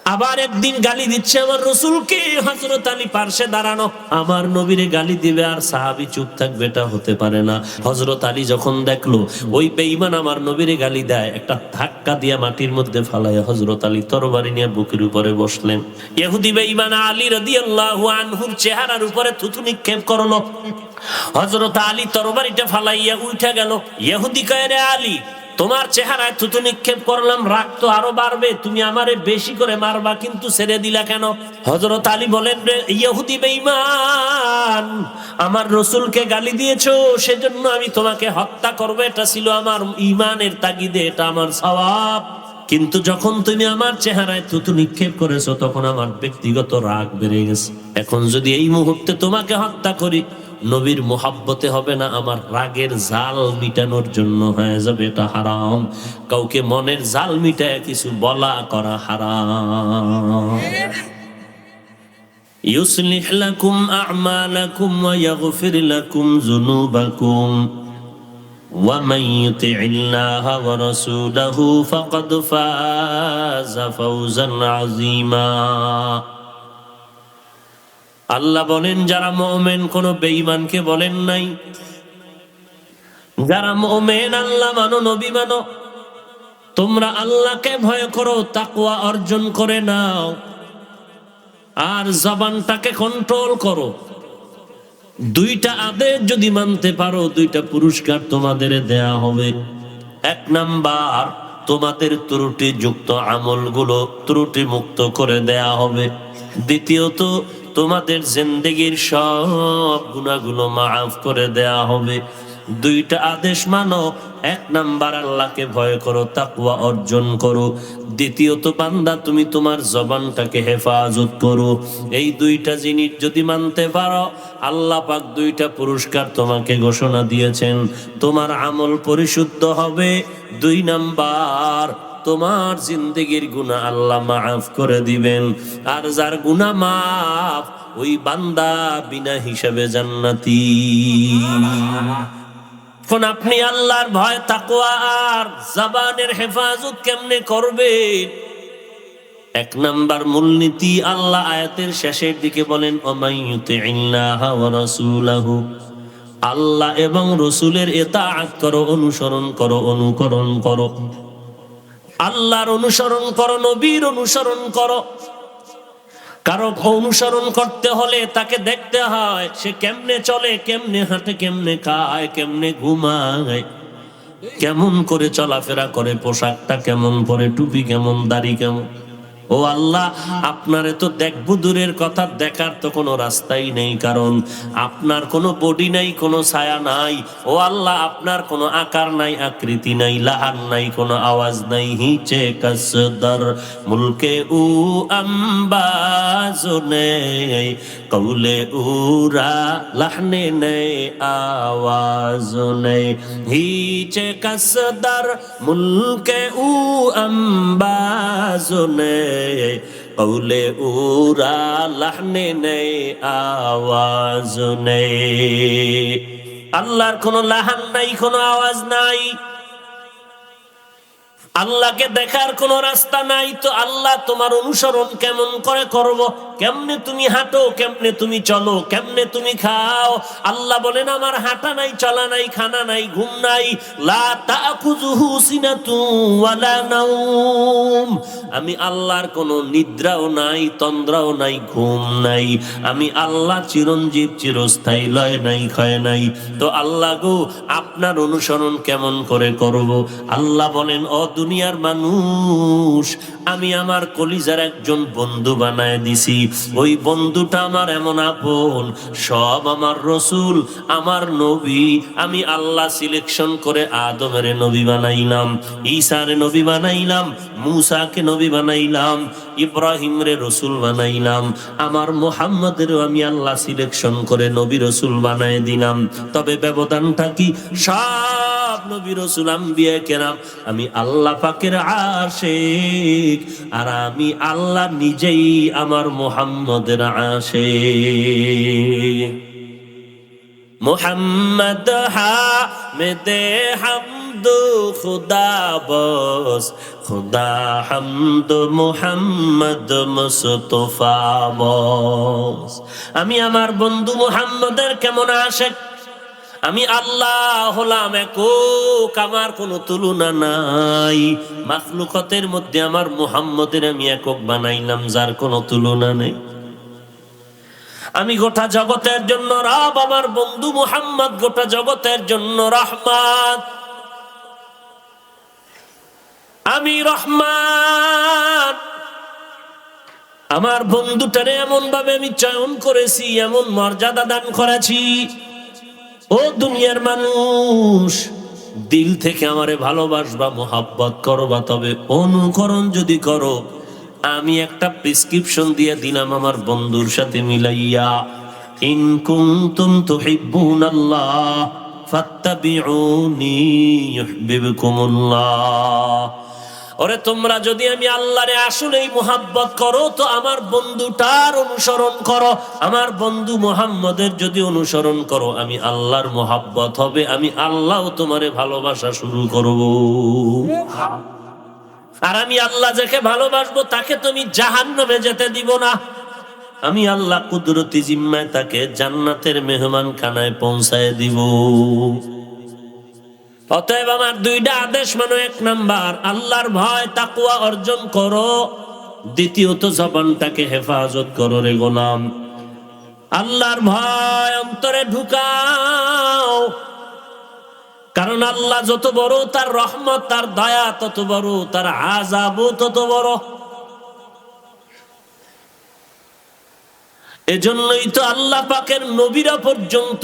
আবার একদিন গালি দিচ্ছে আমার রসুলকে, হযরত আলী পার্শ্বে দাঁড়ানো, আমার নবীরে গালি দিবে আর সাহাবী চুপ থাকবে, এটা হতে পারে না। হযরত আলী যখন দেখলো ওই বেঈমান আমার নবীরে গালি দেয়, একটা ধাক্কা দিয়া মাটির মধ্যে ফালাইয়া হযরত আলী তরবারি নিয়ে বুকের উপরে বসলেন। ইহুদি বেঈমান আলী রাদিয়াল্লাহু আনহুর চেহারার উপরে থুতু নিক্ষেপ করলো। হযরত আলী তরবারিটা ফালাইয়া উঠে গেল। ইহুদি কয়, রে আলী, তোমার চেহারায় থুতু নিক্ষেপ করলাম, রাগ তো আরো বাড়বে, তুমি আমারে বেশি করে মারবা, কিন্তু ছেড়ে দিলা কেন? হযরত আলী বলেন, রে ইহুদি বেঈমান, আমার রসুলকে গালি দিয়েছো, সেজন্য আমি তোমাকে হত্যা করবো, এটা ছিল আমার ঈমানের তাগিদে, এটা আমার সওয়াব। কিন্তু যখন তুমি আমার চেহারায় থুতু নিক্ষেপ করেছো, তখন আমার ব্যক্তিগত রাগ বেড়ে গেছে। এখন যদি এই মুহূর্তে তোমাকে হত্যা করি, নবীর মোহাব্বতে হবে না, আমার রাগের জাল মিটানোর জন্য হয়ে যাবে, এটা হারাম। কাউকে মনের জাল মিটায় কিছু বলা করা হারাম। ইউসলিহ লাকুম আ'মালাকুম ওয়া ইয়াগফির লাকুম যুনুবাকুম ওয়া মান ইউতি'ইল্লাহা ওয়া রাসূলাহু ফাকাদ ফাযা ফাওজান আযীমা। আল্লাহ বলেন, যারা মুমিন, কোন বেঈমানকে বলেন নাই, যারা মুমিন আল্লাহ মানো, নবী মানো, তোমরা আল্লাহকে ভয় করো, তাকওয়া অর্জন করে নাও, আর জবানটাকে কন্ট্রোল করো। দুইটা আদেশ যদি মানতে পারো, দুইটা পুরস্কার তোমাদের দেয়া হবে। এক নাম্বার, তোমাদের ত্রুটি যুক্ত আমলগুলো ত্রুটি মুক্ত করে দেয়া হবে। দ্বিতীয়ত, তোমাদের জিন্দেগির সব গুনাহগুলো মাফ করে দেয়া হবে। দুইটা আদেশ মানো। এক নাম্বার, আল্লাহকে ভয় করো, তাকওয়া অর্জন করো। দ্বিতীয়ত, বান্দা তুমি তোমার জবানটাকে হেফাজত করো। এই দুইটা জিনিস যদি মানতে পারো, আল্লাহ পাক দুইটা পুরস্কার তোমাকে ঘোষণা দিয়েছেন। তোমার আমল পরিশুদ্ধ হবে। দুই নাম্বার, তোমার জিন্দেগির গুনাহ আল্লাহ মাফ করে দিবেন। আর যার গুনাহ মাফ, ওই বান্দা বিনা হিসাবে জান্নাতি। এখন আপনি আল্লাহর ভয়, তাকওয়া আর জবানের হেফাজত কেমনে করবেন? এক নাম্বার মূলনীতি, আল্লাহ আয়াতের শেষের দিকে বলেন, ওমাই ইউতিইল্লাহা ওয়া রাসূলাহু, আল্লাহ এবং রসুলের ইতাআত করো, অনুসরণ করো, অনুকরণ করো। আল্লাহর অনুসরণ করো, নবীর অনুসরণ করো। কারো অনুসরণ করতে হলে তাকে দেখতে হয় সে কেমনে চলে, কেমনে হাঁটে, কেমনে খায়, কেমনে ঘুমায়, কেমন করে চলাফেরা করে, পোশাকটা কেমন পরে, টুপি কেমন, দাড়ি কেমন। ও আল্লাহ, আপনারে তো দেখবো দূরের কথা, দেখার তো কোনো রাস্তাই নেই, কারণ আপনার কোনো বডি নাই, কোনো ছায়া নাই। ও আল্লাহ, আপনার কোনো আকার নাই, আকৃতি নাই, লাহান নাই, কোনো আওয়াজ নাই। হিচে কসদর মুলকে উ আম্বাজো নেই, কৌলে উরা লাহনে নেই, আওয়াজ নেই। হিচে কসদর মুলকে উ আম্বাজো নেই, কৌলে উরা লাহনে নেই, আওয়াজ নেই। আল্লাহর কোনো লাহান নাই, কোনো আওয়াজ নাই। আল্লাহকে দেখার কোনো রাস্তা নাই। তো আল্লাহ তোমার অনুসরণ কেমন করে করব? কেমনে তুমি হাঁটো, কেমনে তুমি চলো, কেমনে তুমি খাও? আল্লাহ বলেন, আমার হাঁটা নাই, চলা নাই, খানা নাই, ঘুম নাই। লা তাখুযুহু সিনাতুন ওয়ালা নাওম। আমি আল্লাহর কোনো নিদ্রাও নাই, তন্দ্রাও নাই, ঘুম নাই। আমি আল্লাহ চিরঞ্জীব, চিরস্থায়ী, লয় নাই, ক্ষয় নাই। তো আল্লাহ গো, আপনার অনুসরণ কেমন করে করব? আল্লাহ বলেন, ও দুনিয়ার মানুষ, আমি আমার কলিজার একজন বন্ধু বানায় দিছি। ওই বন্ধুটা আমার এমন আপন, সব আমার রসুল, আমার নবী। আমি আল্লাহ সিলেকশন করে আদমের নবী বানাইলাম, ঈসার নবী বানাইলাম, মুসাকে নবী বানাইলাম, ইব্রাহিম রে রসুল বানাইলাম। আমার মুহাম্মাদেরও আমি আল্লাহ সিলেকশন করে নবী রসুল বানায় দিলাম। তবে ব্যবধানটা কি? সব নবী রসুল আম্বিয়া কেরাম আমি আল্লাহ পাকের আশিক, আর আমি আল্লাহ নিজেই আমার মুহাম্মদের আশিক। মুহাম্মদ হামিদে হামদ হামদু খুদা বস, খুদা হামদ মুহাম্মদ মুস্তাফা বস। আমি আমার বন্ধু মুহাম্মদের কেমন আশেক, আমি আল্লাহ হলাম একক, আমার কোনো তুলনা নাই। মাখলুকাতের মধ্যে আমার মুহাম্মদের আমি একক বানাইলাম, যার কোনো তুলনা নেই। আমি গোটা জগতের জন্য রব, আমার বন্ধু মুহাম্মদ গোটা জগতের জন্য রহমান। আমি রহমান, আমার বন্ধুটারে এমন ভাবে আমি চয়ন করেছি, এমন মর্যাদা দান করেছি। ও দুনিয়ার মানুষ, দিল থেকে আমারে ভালোবাসবা, মোহাব্বত করবা, তবে অনুকরণ যদি করো, আমি একটা প্রেসক্রিপশন দিয়ে দিলাম আমার বন্ধুর সাথে মিলাইয়া, ইন কুনতুম তুহিব্বুনাল্লাহ ফাত্তাবিউনি ইউহিব্বুকুমুল্লাহ। ওরে তোমরা যদি আমি আল্লাহরে আসলেই মোহাব্বত করো, তো আমার বন্ধুটার অনুসরণ করো। আমার বন্ধু মুহাম্মদের যদি অনুসরণ করো, আমি আল্লাহর মোহাব্বত হবে, আমি আল্লাহ তোমারে ভালোবাসা শুরু করব। আর আমি আল্লাহ যাকে ভালোবাসবো তাকে তুমি জাহান্নামে যেতে দিব না। আমি আল্লাহ কুদরতি জিম্মায় তাকে জান্নাতের মেহমান খানায় পৌঁছায় দিব। অতএব আমার দুইটা আদেশ মানো। এক নাম্বার, আল্লাহর ভয় তাকওয়া অর্জন করো। দ্বিতীয়ত, জবানটাকে হেফাজত করো রে গোলাম। আল্লাহর ভয় অন্তরে ঢুকাও, কারণ আল্লাহ যত বড়, তার রহমত, তার দয়া তত বড়, তার আযাবও তত বড়। এজন্যই তো আল্লাহ পাকের নবীরা পর্যন্ত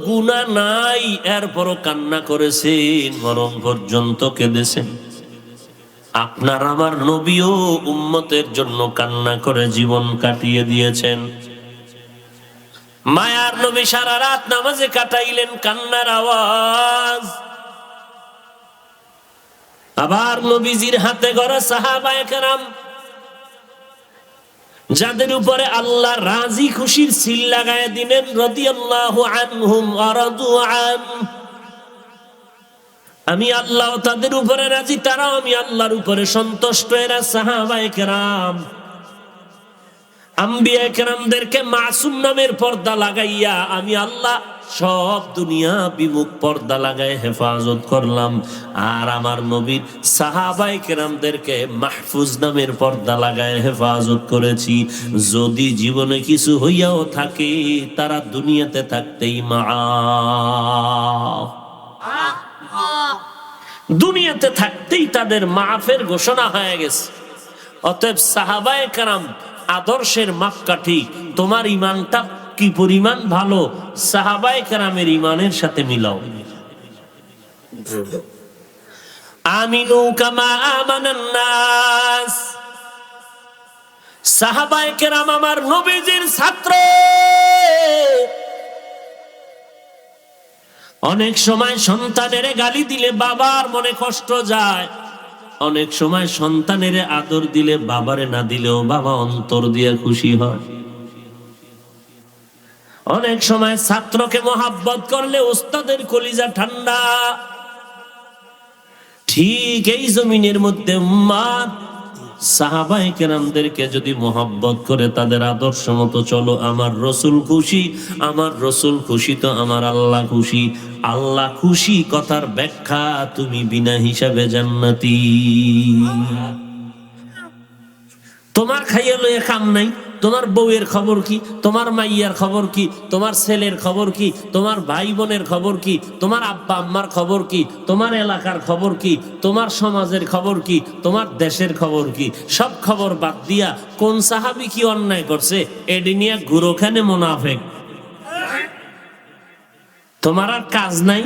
গুনাহ নাই, এরপরও কান্না করেছেন, মরণ পর্যন্ত কেঁদেছেন। আপনার আমার নবীও উম্মতের জন্য কান্না করে জীবন কাটিয়ে দিয়েছেন। মায়ার নবী সারা রাত নামাজে কাটাইলেন, কান্নার আওয়াজ। আবার নবীজির হাতে গড়া সাহাবায়ে কেরাম, যাদের উপরে আল্লাহ রাজি খুশির সিল লাগায় দিলেন, রাদিয়াল্লাহু আনহুম ওয়া রাদু আন। আমি আল্লাহ তাদের উপরে রাজি, তারাও আমি আল্লাহর উপরে সন্তুষ্ট। এরা সাহাবায়ে কেরাম আম্বিয়া কেরামদেরকে মাসুম নামের পর্দা লাগাইয়া আমি আল্লাহ সব দুনিয়া বিমুখ পর্দা লাগায় হেফাজত করলাম। আর আমার নবীর সাহাবায়ে কেরামদেরকে মাহফুজ নামের পর্দা লাগায় হেফাজত করেছি। যদি জীবনে কিছু হইয়াও থাকে, তারা দুনিয়াতে থাকতেই মাফ, দুনিয়াতে থাকতেই তাদের মাফের ঘোষণা হয়ে গেছে। অতএব সাহাবায়ে কেরাম আদর্শের মাপকাঠি। তোমার ইমানটা কি পরিমাণ ভালো, সাহাবায়ে কেরামের ইমানের সাথে মিলাও। আমিনু কামা আমানান নাস। সাহাবায়ে কেরাম আমার নবীজির ছাত্র। অনেক সময় সন্তানের গালি দিলে বাবার মনে কষ্ট যায়, অনেক সময় সন্তানের আদর দিলে বাবারে না দিলেও বাবা অন্তর দিয়ে খুশি হয়। অনেক সময় ছাত্রকে মোহাব্বত করলে উস্তাদের কলিজা ঠান্ডা। ঠিক এই জমিনের মধ্যে উম্মাত সাহাবায়ে কেরামদেরকে যদি মোহাব্বত করে তাদের আদর্শ মতো চলো, আমার রসুল খুশি, আমার রসুল খুশি তো আমার আল্লাহ খুশি। আল্লাহ খুশি কথার ব্যাখ্যা, তুমি বিনা হিসাবে জান্নাতি। তোমার খাইয়া লইয়া কাম নাই, তোমার বউয়ের খবর কি, তোমার মাইয়ার খবর কি, তোমার ছেলের খবর কি, তোমার ভাই বোনের খবর কি, তোমার আব্বা আম্মার খবর কি, তোমার এলাকার খবর কি, তোমার সমাজের খবর কি, তোমার দেশের খবর কি, সব খবর বাদ দিয়া কোন সাহাবী কি অন্যায় করছে এডি নিয়ে ঘুরোখানে মুনাফিক। তোমার আর কাজ নাই,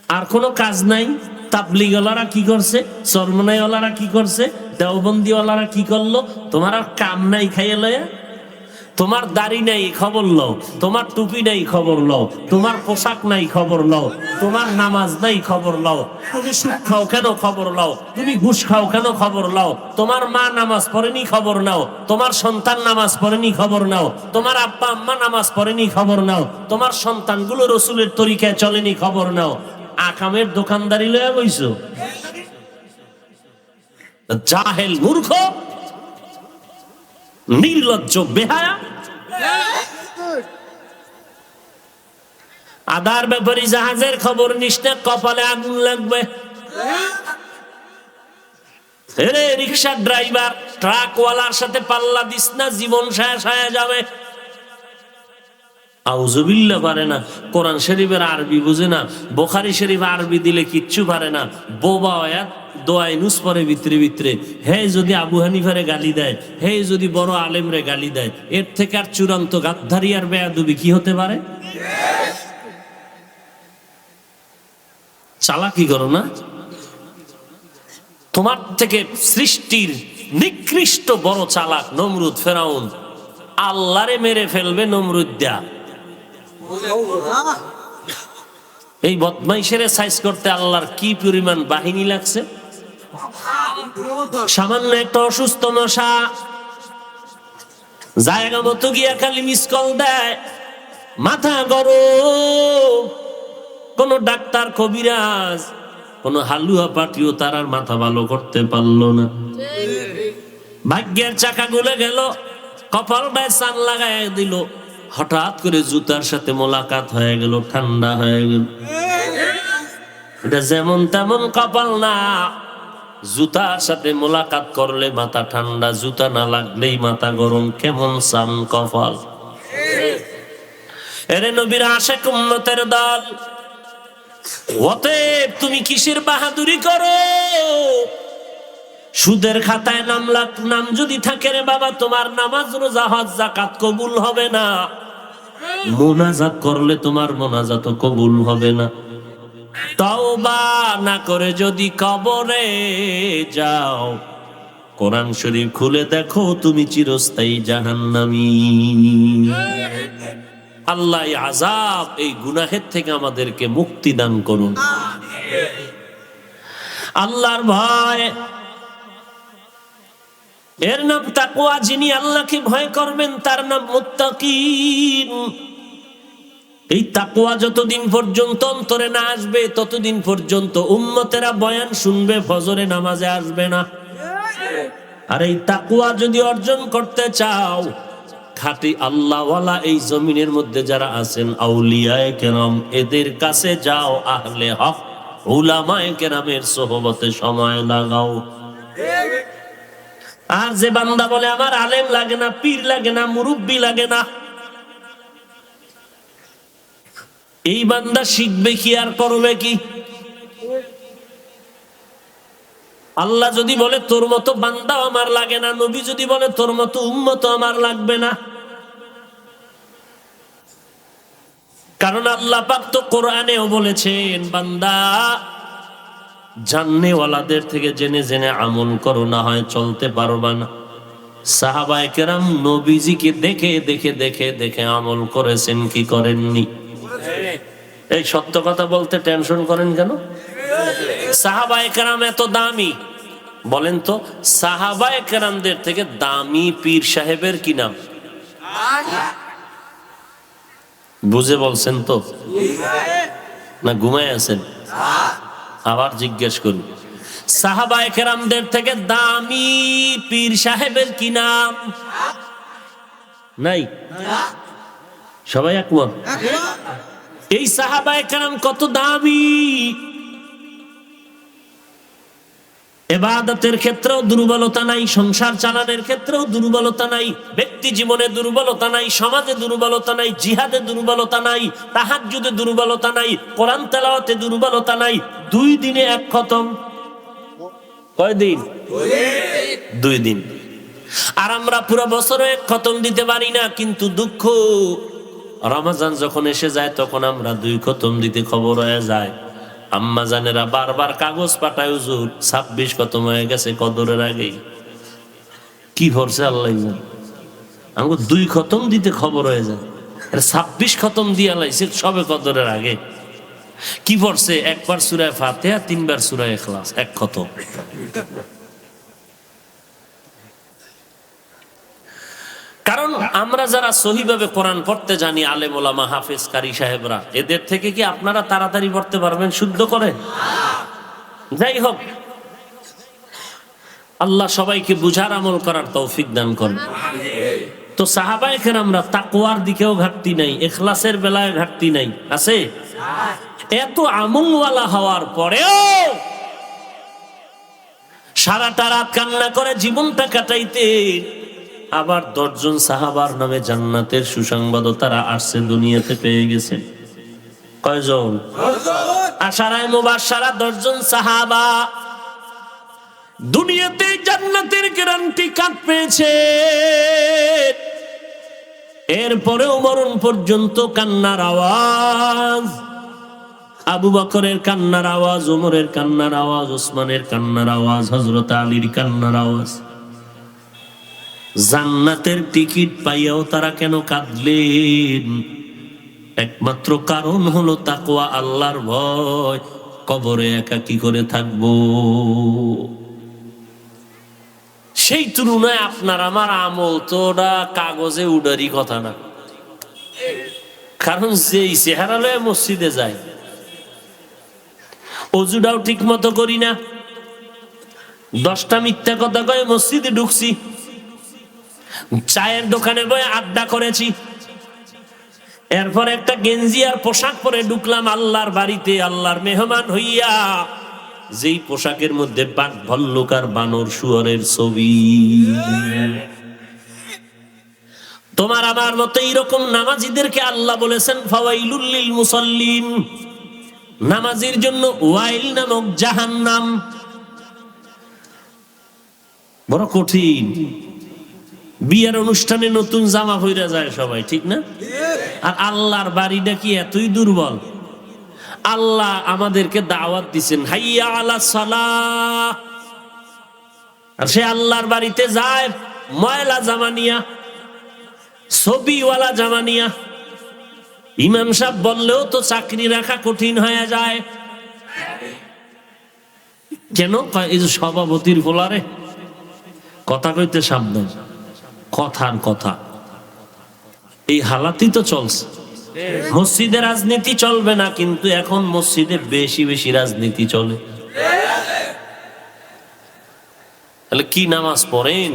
আর কোনো কাজ নাই। তাবলিগওয়ালারা কি করছে, চরমনাইওয়ালারা কি করছে, দেওবন্দিওয়ালারা কি করলো, তোমার আর কাম নাই খাইয়ে লয়া। তোমার দাড়ি নাই খবর লও, তোমার টুপি নাই খবর লও, তোমার পোশাক নাই খবর লও, তোমার নামাজ নাই খবর লও, তুমি সুদ খাও কেন খবর লও, তুমি ঘুষ খাও কেন খবর লও, তোমার মা নামাজ পড়েনি খবর নাও, তোমার সন্তান নামাজ পড়েনি খবর নাও, তোমার আব্বা আম্মা নামাজ পড়েনি খবর নাও, তোমার সন্তানগুলো রসুলের তরিকায় চলেনি খবর নাও। আকামের দোকানদারি লয়ে বইছো? জাহেল, মূর্খ, নির্লজ্জ, বেহায়া। আদার ব্যাপারী জাহাজের খবর নিস না, কপালে আগুন লাগবে। রে রিক্সার ড্রাইভার, ট্রাকওয়ালার সাথে পাল্লা দিস না, জীবন শেষ হয়ে যাবে। আউযুবিল্লাহ পারে না, কোরআন শরীফের আরবি বুঝে না, বুখারী শরীফ আরবি দিলে কিচ্ছু পারে না, বোবা হয়ে দোয়ায় নুস পরে ভিতরে ভিতরে। হে যদি আবু হানিফারে গালি দেয়, হে যদি বড় আলেমরে গালি দেয়, এর থেকে আর চূড়ান্ত গাদ্দারি আর বেয়াদবি কি হতে পারে? চালাকি করো না। তোমার থেকে সৃষ্টির নিকৃষ্ট বড় চালাক নমরুদ, ফেরাউন। আল্লাহরে মেরে ফেলবে নমরুদ দিয়া। এই বদমাইশের সাইজ করতে আল্লাহর কি পরিমাণ বাহিনী লাগছে। সামান্য একটা অসুস্থ মশা জায়গা মতো গিয়া খালি মিস কল দেয়, মাথা গরম। কোন ডাক্তার, কবিরাজ, কোন হালুয়া পাটিও তার আর মাথা ভালো করতে পারলো না। ভাগ্যের চাকা গলে গেল, কপালটায় চান লাগাই দিল, হঠাৎ করে জুতার সাথে মোলাকাত হয়ে গেল, ঠান্ডা হয়ে গেল। এটা যেমন তেমন কপাল না, জুতার সাথে মোলাকাত করলে মাথা ঠান্ডা, জুতা না লাগলেই মাথা গরম। কেমন চান কপাল! এরে নবীর আশিক উম্মতের দল, অতএব তুমি কিসের বাহাদুরি করো? সুদের খাতায় নাম যদি থাকে রে বাবা, তোমার নামাজ, রোজা, হজ, যাকাত কবুল হবে না। মোনাজাত করলে তোমার মোনাজাত কবুল হবে না। তওবা না করে যদি কবরে যাও, কোরআন শরীফ খুলে দেখো তুমি চিরস্থায়ী জাহান্নামী। আল্লাহ এই আযাব, এই গুনাহের থেকে আমাদেরকে মুক্তি দান করুন। আল্লাহর ভয়, এর নাম তাকওয়া। যিনি আল্লাহকে ভয় করবেন তার নাম মুত্তাকিন। এই তাকওয়া যতদিন পর্যন্ত অন্তরে না আসবে, ততদিন পর্যন্ত উম্মতেরা বয়ান শুনবে, ফজরে নামাজে আসবে না। আর এই তাকওয়া যদি অর্জন করতে চাও, খাঁটি আল্লাহওয়ালা এই জমিনের মধ্যে যারা আছেন, আউলিয়ায়ে কেরাম, এদের কাছে যাও, আহলে হক উলামায়ে কেরামের সোহবতে সময় লাগাও। আর যে বান্দা বলে আমার আলেম লাগে না, পীর লাগে না, মুরব্বি লাগে না, এই বান্দা শিখবে কি আর করবে কি? আল্লাহ যদি বলে তোর মতো বান্দাও আমার লাগে না, নবী যদি বলে তোর মতো উম্মত আমার লাগবে না। কারণ আল্লাহ পাক তো কোরআনেও বলেছেন, বান্দা জান্নেওয়ালাদের থেকে জেনে জেনে আমল করো, না হয় চলতে পারবা না। সাহাবায়ে কেরাম নবীজিকে দেখে দেখে দেখে দেখে আমল করেছেন কি করেননি? এই সত্য কথা বলতে টেনশন করেন কেন? সাহাবায়ে কেরাম এত দামি, বলেন তো সাহাবায়ে কেরামদের থেকে দামি পীর সাহেবের কি নাম? বুঝে বলছেন তো না ঘুমায় আছেন? আবার জিজ্ঞেস করুন, সাহাবায়ে কেরামদের থেকে দামি পীর সাহেবের কি নাম? নাই? সবাই একমত? এই সাহাবায়ে কেরাম কত দামি! ইবাদতের ক্ষেত্রেও দুর্বলতা নাই, সংসার চালানোর ক্ষেত্রেও দুর্বলতা নাই, ব্যক্তি জীবনে দুর্বলতা নাই, সমাজে দুর্বলতা নাই, জিহাদে দুর্বলতা নাই, তাহাজ্জুদে দুর্বলতা নাই, কোরআন তেলাওয়াতে দুর্বলতা নাই। 2 দিনে 1 খতম। কয় দিন? 2 দিন। আর আমরা পুরো বছরে 1 খতম দিতে পারি না, কিন্তু দুঃখ রমজান যখন এসে যায় তখন আমরা 2 খতম দিতে খবর হয়ে যায়। আম্মা জানেরা বারবার কাগজ পাঠায়, হুজুর 26 খতম হয়ে গেছে কদরের আগেই। কি ভরসা আল্লাহ জানে, আমাকে 2 খতম দিতে খবর হয়ে যায়, 26 খতম দিয়া লাইছে সবে কদরের আগে। কি পড়ছে? 1 বার সূরা ফাতিহা, 3 বার সূরা ইখলাস, 1 খতম। কারণ আমরা যারা সহিভাবে কোরআন পড়তে জানি, আলেম ওলামা হাফেজ কারি সাহেবরা, এদের থেকে কি আপনারা তাড়াতাড়ি পড়তে পারবেন শুদ্ধ করে? যাই হোক, আল্লাহ সবাইকে বুঝার আমল করার তৌফিক দান করেন। তো সাহাবায়ে কেরামরা তাকওয়ার দিকেও ঘাটতি নাই, ইখলাসের বেলায় ঘাটতি নাই, আছে? এত আমলওয়ালা হওয়ার পরেও সারাটা রাত কান্না করে জীবনটা কাটাইতে। আবার 10 জন সাহাবার নামে জান্নাতের সুসংবাদও তারা আসছে, দুনিয়াতে পেয়ে গেছে। কয়জন? আশারায়ে মুবাশশারা 10 জন সাহাবা দুনিয়াতে জান্নাতের গ্যারান্টি কার্ড পেয়েছে। এরপরেও মরণ পর্যন্ত কান্নার আওয়াজ, আবু বকরের কান্নার আওয়াজ, ওমরের কান্নার আওয়াজ, ওসমানের কান্নার আওয়াজ, হযরত আলীর কান্নার আওয়াজ। জান্নাতের টিকিট পাইয়াও তারা কেন কাঁদলেন? একমাত্র কারণ হলো তাকওয়া, আল্লাহর ভয়। কবরে একা কি করে থাকবো? সেই তুলনায় আপনার আমার আমল তো ওটা কাগজে উডারি কথা না। কারণ যেই চেহারা লয়ে মসজিদে যায়, অজুটাও ঠিক মতো করি না, 10টা মিথ্যা কথা কয়ে মসজিদে ঢুকছি, চায়ের দোকানে বয়ে আড্ডা করেছি, এরপর একটা গেঞ্জি আর পোশাক পরে ঢুকলাম আল্লাহর বাড়িতে আল্লাহর মেহমান হইয়া, যেই পোশাকের মধ্যে বাঘ ভল্লুক আর বানর শুয়োরের ছবি। তোমার আমার মতো এইরকম নামাজীদেরকে আল্লাহ বলেছেন ফাওয়াইলুল লিল মুসাল্লিন, নামাজীর জন্য ওয়াইল নামক জাহান্নাম। বড় কঠিন। বিয়ের অনুষ্ঠানে নতুন জামা পরে যায় সবাই, ঠিক না? আর আল্লাহর বাড়িটা কি এতই দুর্বল? আল্লাহ আমাদেরকে দাওয়াত দিচ্ছেন হাইয়া আলাস সালাহ, আর সে আল্লাহর বাড়িতে যায় ময়লা জামা নিয়া, ছবিওয়ালা জামা নিয়া। ইমাম সাহেব বললেও তো চাকরি রাখা কঠিন হয়ে যায়। কেন? এই যে সভাপতির ফোলারে কথা কইতে সাবধান, কথার কথা। এই হালাতই তো চলছে। মসজিদে রাজনীতি চলবে না, কিন্তু এখন মসজিদে বেশি বেশি রাজনীতি চলে। তাহলে কি নামাজ পড়েন?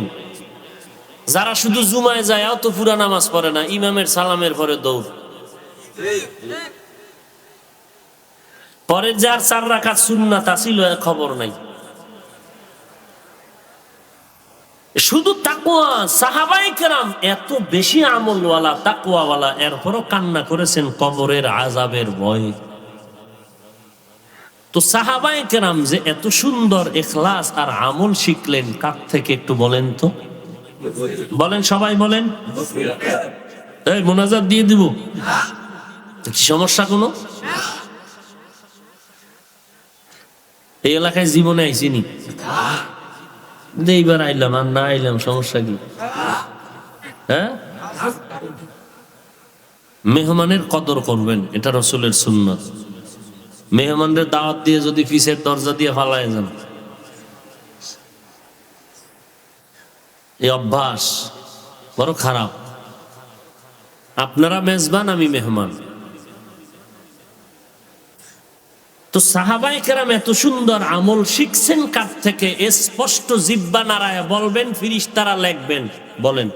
যারা শুধু জুমায় যায় তো পুরা নামাজ পড়ে না, ইমামের সালামের পরে দৌড়। পরে যার 4 রাকাত সুন্নাত ছিল খবর নাই। শুধু তাকওয়া। সাহাবায়ে কেরাম এত বেশি আমলওয়ালা, তাকওয়াওয়ালা, এরপরও কান্না করেছেন কবরের আযাবের ভয়ে। তো সাহাবায়ে কেরাম যে এত সুন্দর ইখলাস আর আমল শিখলেন কার থেকে একটু বলেন তো? বলেন, সবাই বলেন। এই মোনাজাত দিয়ে দিব, কি সমস্যা কোনো? এই এলাকায় জীবনে আইসিনি, এইবার আইলাম আর না আইলাম, সমস্যা কি? হ্যাঁ, মেহমানের কদর করবেন, এটা রাসূলের সুন্নাত। মেহমানদের দাওয়াত দিয়ে যদি পিছের দরজা দিয়ে ফালায় যান, এই অভ্যাস বড় খারাপ। আপনারা মেজবান, আমি মেহমান। তো সাহাবায়ে কেরাম এত সুন্দর আমল শিখছেন কার থেকে? স্পষ্ট জিহ্বা নাড়ায় বলবেন, ফেরেশতারা লিখবেন। বলেন,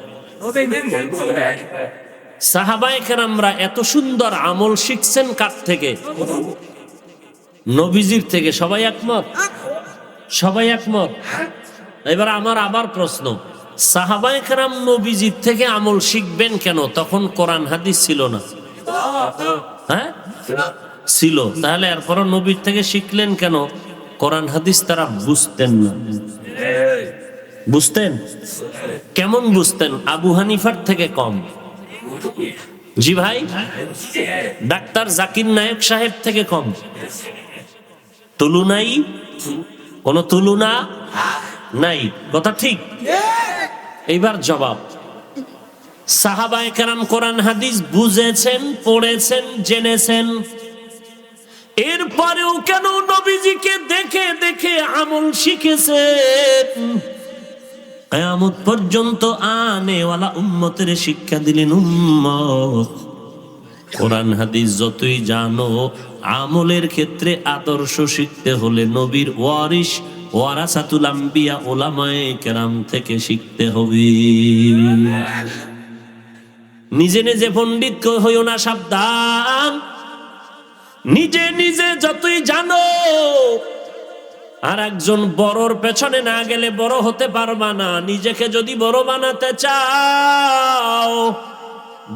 সাহাবায়ে কেরামরা এত সুন্দর আমল শিখছেন কার থেকে? নবীজির থেকে। সবাই একমত? সবাই একমত? এবার আমার আবার প্রশ্ন, সাহাবায়ে কেরাম নবীজির থেকে আমল শিখবেন কেন? তখন কোরআন হাদিস ছিল না। হ্যাঁ ছিল, তাহলে এরপরও নবীর থেকে শিখলেন কেন? কোরআন হাদিস তারা বুঝতেন না। বুঝতেন? কেমন বুঝতেন? আবু হানিফার থেকে কম। জি ভাই? ডাক্তার জাকির নায়েক সাহেব থেকে কম। তুলনাই, কোন তুলনা নাই। কথা ঠিক? এইবার জবাব, সাহাবায়ে কেরাম কোরআন হাদিস বুঝেছেন, পড়েছেন, জেনেছেন, এরপরেও কেন নবীজিকে দেখে দেখে আমল শিখেছেন? কিয়ামত পর্যন্ত আনেওয়ালা উম্মতের শিক্ষা দিলেন, উম্মত কোরআন হাদিস যতই জানো, আমলের ক্ষেত্রে আদর্শ শিখতে হলে নবীর ওয়ারিস ওয়ারাসাতুল আম্বিয়া উলামায়ে কেরাম থেকে শিখতে হবে। নিজে নিজে পণ্ডিত হইও না, সাবধান। নিজে নিজে যতই জানো, আর একজন বড়র পেছনে না গেলে বড় হতে পারবা না। নিজেকে যদি বড় বানাতে চাও,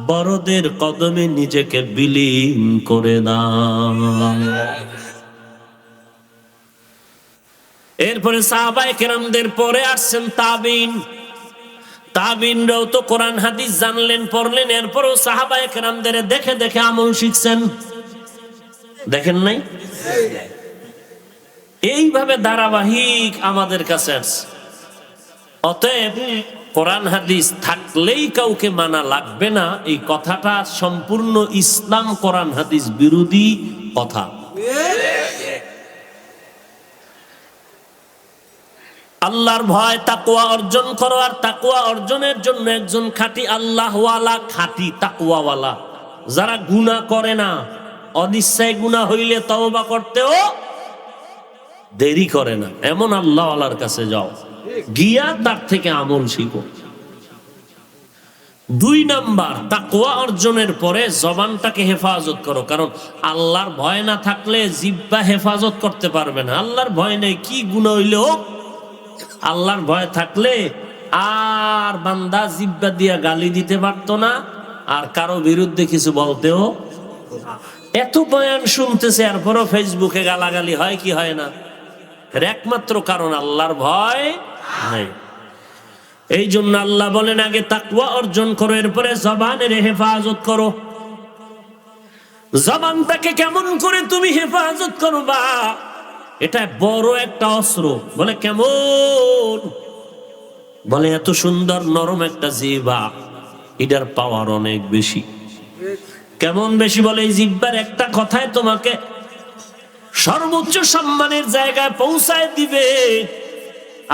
বড়দের কদমে নিজেকে বিলীন করে দাও। এরপরে সাহাবায়ে কেরামদের পরে আসছেন তাবিন। তাবিনরাও তো কোরআন হাদিস জানলেন, পড়লেন, এরপরও সাহাবায়ে কেরামদের দেখে দেখে আমল শিখছেন। দেখেন নাই? এইভাবে ধারাবাহিক আমাদের কাছে আছে। অতএব কোরআন হাদিস থাকলেই কাউকে মানা লাগবে না, এই কথাটা সম্পূর্ণ ইসলাম কোরআন হাদিস বিরোধী কথা। আল্লাহর ভয় তাকওয়া অর্জন করো, আর তাকওয়া অর্জনের জন্য একজন খাঁটি আল্লাহওয়ালা, খাঁটি তাকওয়াওয়ালা, যারা গুনাহ করে না, অনিচ্ছায় গুনাহ হইলে তওবা করতেও দেরি করে না, এমন আল্লাহওয়ালার কাছে যাও, গিয়া তার থেকে আমল শিখো। 2 নাম্বার, তাকওয়া অর্জনের পরে জবানটাকে হেফাজত করো, কারণ আল্লাহর ভয় না থাকলে জিহ্বা হেফাজত করতে পারবে না। আল্লাহর ভয় নেই, কি গুনাহ হইলে হোক, আল্লাহর ভয় থাকলে আর বান্দা জিহ্বা দিয়া গালি দিতে পারতো না, আর কারো বিরুদ্ধে কিছু বলতেও। এত বয়ান শুনতেছে, এরপরও ফেসবুকে গালাগালি হয় কি হয় না? একমাত্র কারণ আল্লাহর ভয় নাই। এই জন্য আল্লাহ বলেন আগে তাকওয়া অর্জন করো, এরপরে জবানের হেফাজত করো। জবানটাকে কেমন করে তুমি হেফাজত করবা, এটা বড় একটা অস্ত্র। বলে কেমন? বলে এত সুন্দর নরম একটা জিহ্বা, এটার পাওয়ার অনেক বেশি। কেমন বেশি? বলে এই জিহ্বার একটা কথায় তোমাকে সর্বোচ্চ সম্মানের জায়গায় পৌঁছায় দিবে,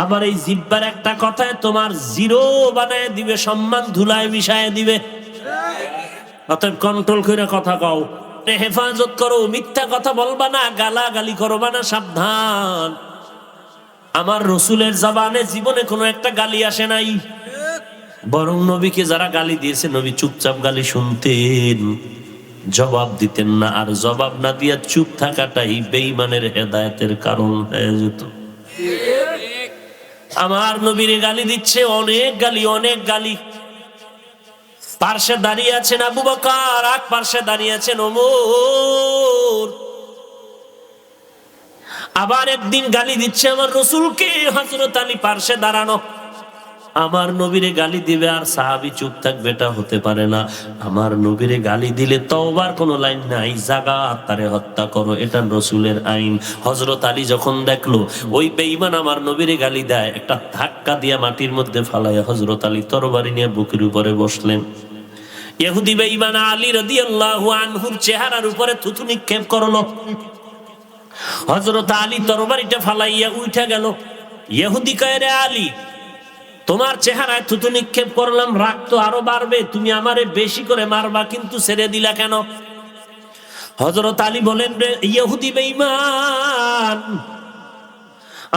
আবার এই জিহ্বার একটা কথায় তোমার জিরো বানায় দিবে, সম্মান ধুলায় মিশায় দিবে। অতএব কন্ট্রোল করে কথা কও, হেফাজত করো, মিথ্যা কথা বলবা না, গালাগালি করবা না, সাবধান। আমার রসুলের জবানে জীবনে কোনো একটা গালি আসে নাই, বরং নবীকে যারা গালি দিয়েছে নবী চুপচাপ গালি শুনতেন, জবাব দিতেন না। আর জবাব না দিয়া চুপ থাকাটাই বেঈমানের হেদায়েতের কারণ হয়ে যেত। আমার নবীরে গালি দিচ্ছে, অনেক গালি, অনেক গালি। পার্শ্বে দাঁড়িয়ে আছেন আবু বকর, এক পার্শ্বে দাঁড়িয়ে আছেন ওমর। আবার একদিন গালি দিচ্ছে আমার রসুলকে, হযরত আলী পার্শ্বে দাঁড়ানো। আমার নবীরে গালি দিবে আর সাহাবী চুপ থাকবে, এটা হতে পারে না। আমার নবীরে গালি দিলে তওবার কোনো লাইন নাই, জাগা তারে হত্যা করো, এটা রসুলের আইন। হযরত আলী যখন দেখলো ওই বেঈমান আমার নবীরে গালি দেয়, একটা ধাক্কা দিয়া মাটির মধ্যে ফালাইয়া হযরত আলী তরবারি নিয়ে বুকের উপরে বসলেন। ইহুদি বেঈমান আলী রাদিয়াল্লাহু আনহুর চেহারার উপরে থুতু নিক্ষেপ করলো। হযরত আলী তরবারিটা ফালাইয়া উঠে গেল। ইহুদি কয়, রে আলী, তোমার চেহারায় থুতু নিক্ষেপ করলাম, রাগ তো আরো বাড়বে, তুমি আমারে বেশি করে মারবা, কিন্তু ছেড়ে দিলা কেন? হযরত আলী বলেন, রে ইহুদি বেঈমান,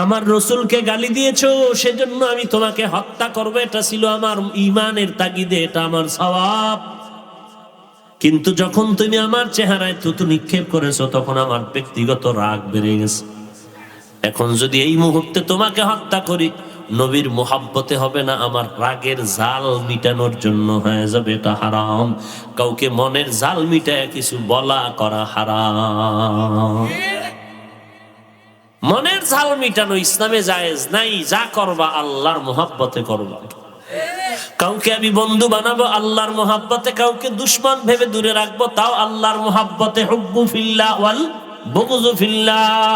আমার রসুলকে গালি দিয়েছো, সেজন্য আমি তোমাকে হত্যা করবো, এটা ছিল আমার ঈমানের তাগিদে, এটা আমার সওয়াব। কিন্তু যখন তুমি আমার চেহারায় থুতু নিক্ষেপ করেছো, তখন আমার ব্যক্তিগত রাগ বেড়ে গেছে। এখন যদি এই মুহূর্তে তোমাকে হত্যা করি, নবীর মুহাব্বতে হবে না, আমার রাগের জাল মিটানোর জন্য হয়ে যাবে, এটা হারাম। কাউকে মনের জাল মিটায় কিছু বলা করা হারাম। মনের জাল মিটানো ইসলামে জায়েজ নাই। যা করবা আল্লাহর মুহাব্বতে করবা। কাউকে আমি বন্ধু বানাবো আল্লাহর মুহাব্বতে, কাউকে দুশমন ভেবে দূরে রাখবো, তাও আল্লাহর মুহাব্বতে। হুব্বু ফিল্লাহ ওয়াল বুগযু ফিল্লাহ।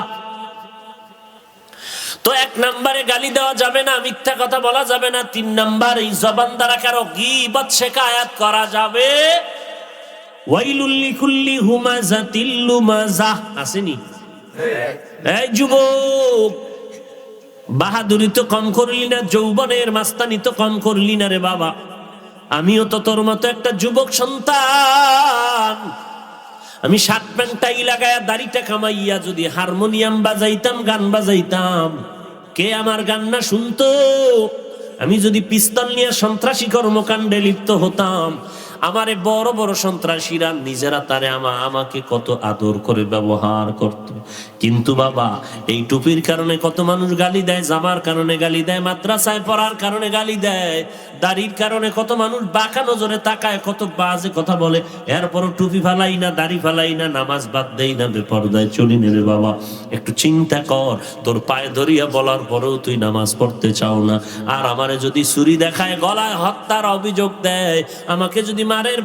তো 1 নম্বরে গালি দেওয়া যাবে না, মিথ্যা কথা বলা যাবে না। 3 নম্বর, এই জবান দ্বারা কারো গীবত শিকায়াত করা যাবে। ওয়াইলুল লিকুল্লি হুমাযাতিল লুমাযাহ, আসেনি? এই যুবক, বাহাদুরি তো কম করলি না, যৌবনের মাস্তানি তো কম করলি না রে বাবা। আমিও তো তোর মতো একটা যুবক সন্তান। আমি শার্ট প্যান্ট টাই লাগায়া দাড়িটা কামাইয়া যদি হারমোনিয়াম বাজাইতাম, গান বাজাইতাম, কে আমার গান না শুনতো? আমি যদি পিস্তল নিয়ে সন্ত্রাসী কর্মকাণ্ডে লিপ্ত হতাম, আমারে বড় বড় সন্ত্রাসীরা নিজেরা তারে আমাকে কত আদর করে ব্যবহার করত। কিন্তু বাবা, এই টুপির কারণে কত মানুষ গালি দেয়, জামার কারণে গালি দেয়, মাদ্রাসায় পড়ার কারণে গালি দেয়, দাড়ির কারণে কত মানুষ বাঁকা নজরে তাকায়, কত বাজে কথা বলে। এরপরও টুপি ফালাই না, দাড়ি ফালাই না, নামাজ বাদ দেই না, বেপরদায় চলি না রে বাবা। একটু চিন্তা কর, তোর পায়ে ধরিয়া বলার পরেও তুই নামাজ পড়তে চাও না। আর আমারে যদি ছুরি দেখায়, গলায় হত্যার অভিযোগ দেয়, আমাকে যদি মারের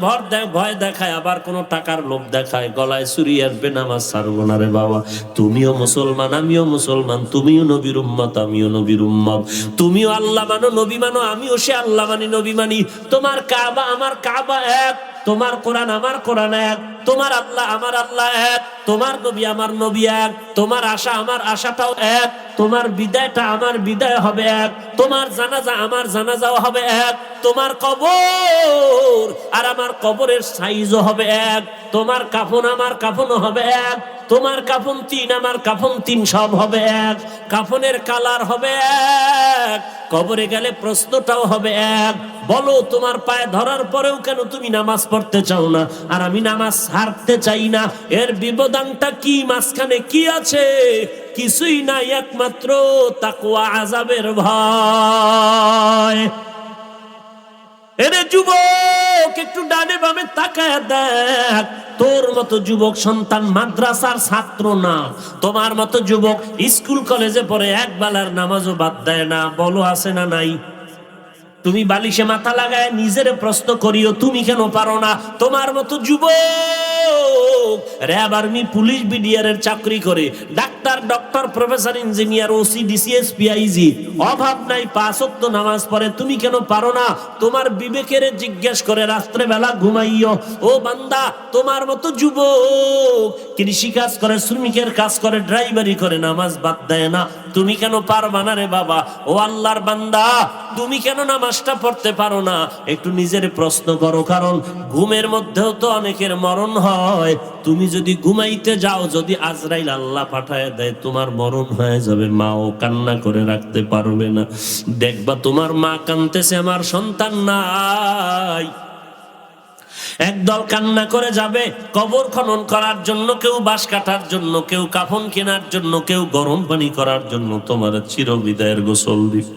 ভয় দেখায়, আবার কোনো টাকার লোভ দেখায়, গলায় ছুরি আসবে, নামাজ ছাড়বো না রে বাবা। তুমিও মুসলমান, আমিও মুসলমান, তুমিও নবীর উম্মত, আমিও নবীর উম্মত, তুমিও আল্লাহ মানো, নবী মানো, আমিও সে আল্লাহ মানি, নবী মানি। তোমার কাবা আমার কাবা এক, তোমার কোরআন আমার কোরআন এক, তোমার আল্লাহ আমার আল্লাহ এক, তোমার নবী আমার নবী এক, তোমার আশা আমার আশাটাও এক, তোমার বিদায়টা আমার বিদায় হবে এক, তোমার জানাজা আমার জানাজাও হবে এক, তোমার কবর আর আমার কবরের সাইজও হবে এক, তোমার কাফন আমার কাফনও হবে এক, তোমার কাফন তিন আমার কাফন তিন, সব হবে এক, কাফনের কালার হবে এক, কবরে গেলে প্রশ্নটাও হবে এক। বলো, তোমার পায়ে ধরার পরেও কেন তুমি নামাজ পড়তে চাও না, আর আমি নামাজ ছাড়তে চাই না? এর বিবদানটা কি? মাঝখানে কি আছে? কিছুই নাই, একমাত্র তাকওয়া, আযাবের ভয়। এরে যুবক, একটু ডানে বামে তাকায় দেখ। তোর মতো যুবক সন্তান মাদ্রাসার ছাত্র না, তোমার মতো যুবক স্কুল কলেজে পড়ে এক বেলার নামাজও বাদ দেয় না। বলো, আছে না নাই? তুমি বালিশে মাথা লাগায় নিজের প্রশ্ন করিও, তুমি কেন পারো না? তোমার মতো যুবক র‍্যাব, আর্মি, পুলিশ, বিডিআর এর চাকরি করে, doctor, doctor, professor, engineer, OC, DCS, PIG, অভাব নাই, 5 ওয়াক্ত নামাজ পড়ে, তুমি কেন পারো না? তোমার বিবেকের জিজ্ঞেস করে রাত্রে বেলা ঘুমাইও। ও বান্দা, তোমার মতো যুবক কৃষি কাজ করে, শ্রমিকের কাজ করে, ড্রাইভারি করে, নামাজ বাদ দেয় না, তুমি কেন পারবা না রে বাবা? ও আল্লাহর বান্দা, তুমি কেন নামাজটা পড়তে পারো না? একটু নিজের প্রশ্ন করো। কারণ ঘুমের মধ্যেও তো অনেকের মরণ হয়। তুমি যদি ঘুমাইতে যাও, যদি আজরাইল আল্লাহ পাঠায় দেয়, তোমার মরণ হয়ে যাবে, মাও কান্না করে রাখতে পারবে না। দেখবা তোমার মা কাঁদতেছে, আমার সন্তান নাই। একদল কান্না করে যাবে কবর খনন করার জন্য, কেউ বাঁশ কাটার জন্য, কেউ কাফন কেনার জন্য, কেউ গরম পানি করার জন্য। তোমার চিরবিদায়ের গোসল দিবে,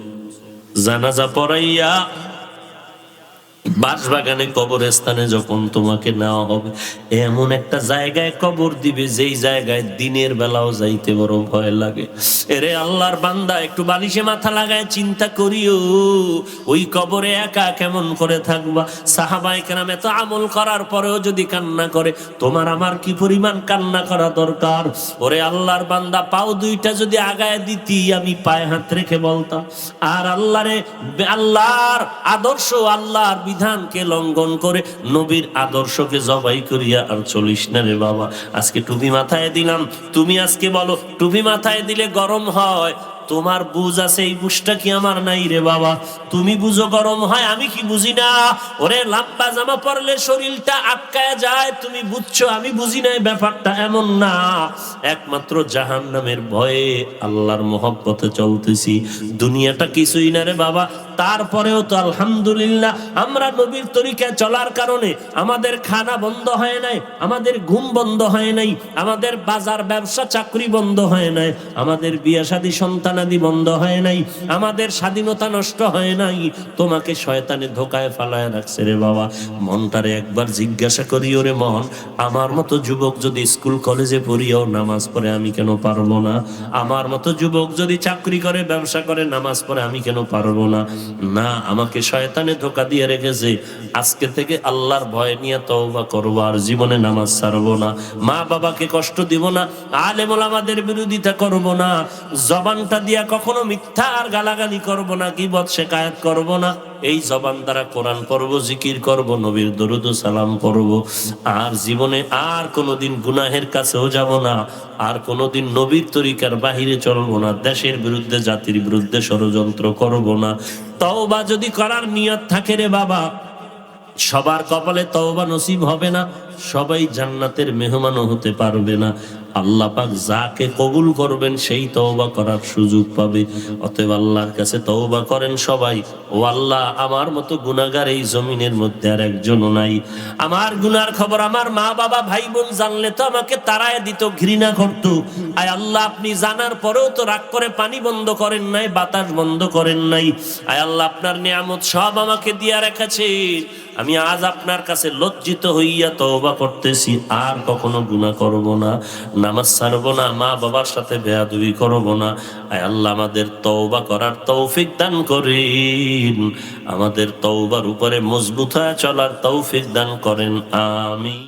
জানাজা পড়াইয়া বাঁশবাগানে কবরস্থানে যখন তোমাকে নেওয়া হবে, এমন একটা জায়গায় কবর দিবে, যেই জায়গায় দিনের বেলাও যাইতে বড় ভয় লাগে। এরে আল্লাহর বান্দা, একটু বালিশে মাথা লাগায় চিন্তা করিও, ওই কবরে একা কেমন করে থাকবা? সাহাবায়ে কেরাম এত আমল করার পরেও যদি কান্না করে, তোমার আমার কি পরিমাণ কান্না করা দরকার? ওরে আল্লাহর বান্দা, পাও দুইটা যদি আগায় দিতি, আমি পায়ে হাত রেখে বলতাম, আর আল্লাহরে, আল্লাহর আদর্শ, আল্লাহর বিধানকে লঙ্ঘন করে নবীর আদর্শকে জবাই করিয়া আর চলিস না রে বাবা। আজকে টুপি মাথায় দিলাম, তুমি আজকে বলো, টুপি মাথায় দিলে গরম হয়, তোমার বুঝ আছে, এই বুঝটা কি আমার নাই রে বাবা? তুমি বুঝো গরম হয়, আমি কি বুঝি না? ওরে লম্বা জামা পরলে শরীরটা আটকায় যায়, তুমি বুঝছো, আমি বুঝি না। ব্যাপারটা এমন না, একমাত্র জাহান্নামের ভয়ে আল্লাহর মহব্বতে চলতেছি। দুনিয়াটা কিছুই না রে বাবা। তারপরেও তো আলহামদুলিল্লাহ, আমরা নবীর তরিকায় চলার কারণে আমাদের খানা বন্ধ হয় নাই, আমাদের ঘুম বন্ধ হয় নাই, আমাদের বাজার ব্যবসা চাকরি বন্ধ হয় নাই, আমাদের বিয়ে শাদী সন্তানাদি বন্ধ হয় নাই, আমাদের স্বাধীনতা নষ্ট হয় নাই। তোমাকে শয়তানে ধোকায় ফালায় রাখছে রে বাবা। মনটারে একবার জিজ্ঞাসা করি, ওরে মন, আমার মতো যুবক যদি স্কুল কলেজে পড়িও নামাজ পড়ে, আমি কেন পারবো না? আমার মতো যুবক যদি চাকরি করে, ব্যবসা করে, নামাজ পড়ে, আমি কেন পারবো না? না, আমাকে শয়তানে ধোকা দিয়ে রেখেছে। আজকে থেকে আল্লাহর ভয় নিয়ে তওবা করবো, আর জীবনে নামাজ ছাড়বো না, মা বাবাকে কষ্ট দিব না, আলেম ওলামাদের বিরোধিতা করবো না, জবানটা দিয়া কখনো মিথ্যা আর গালাগালি করবো না, গীবত শেকায়েত করবো না। এই জবান দ্বারা কোরআন পড়ব, জিকির করব, নবীর দরুদ ও সালাম পড়ব। আর জীবনে আর কোনোদিন গুনাহের কাছেও যাব না, আর কোনোদিন নবীর তরিকার বাহিরে চলবো না, দেশের বিরুদ্ধে জাতির বিরুদ্ধে ষড়যন্ত্র করব না। তওবা যদি করার নিয়ত থাকে রে বাবা, সবার কপালে তওবা নসিব হবে না, সবাই জান্নাতের মেহমানও হতে পারবে না। আল্লাহ পাক যাকে কবুল করবেন সেই তওবা করার সুযোগ পাবে। অতএব আল্লাহর কাছে তওবা করেন সবাই। ও আল্লাহ, আমার মতো গুনাহগার এই জমিনের মধ্যে আর একজনও নাই। আমার গুনার খবর আমার মা বাবা ভাই বোন জানলে তো আমাকে তাড়ায় দিত, ঘৃণা করত। আয় আল্লাহ, আপনি জানার পরেও তো রাগ করে পানি বন্ধ করেন নাই, বাতাস বন্ধ করেন নাই। আয় আল্লাহ, আপনার নিয়ামত সব আমাকে দিয়া রেখেছেন। আমি আজ আপনার কাছে লজ্জিত হইয়া তওবা করতেছি, আর কখনো গুনাহ করব না, নামাজ ছাড়বো না, মা বাবার সাথে বেয়াদবি করব না। আয় আল্লাহ, আমাদের তওবা করার তৌফিক দান করেন, আমাদের তওবার উপরে মজবুত হয়ে চলার তৌফিক দান করেন। আমিন।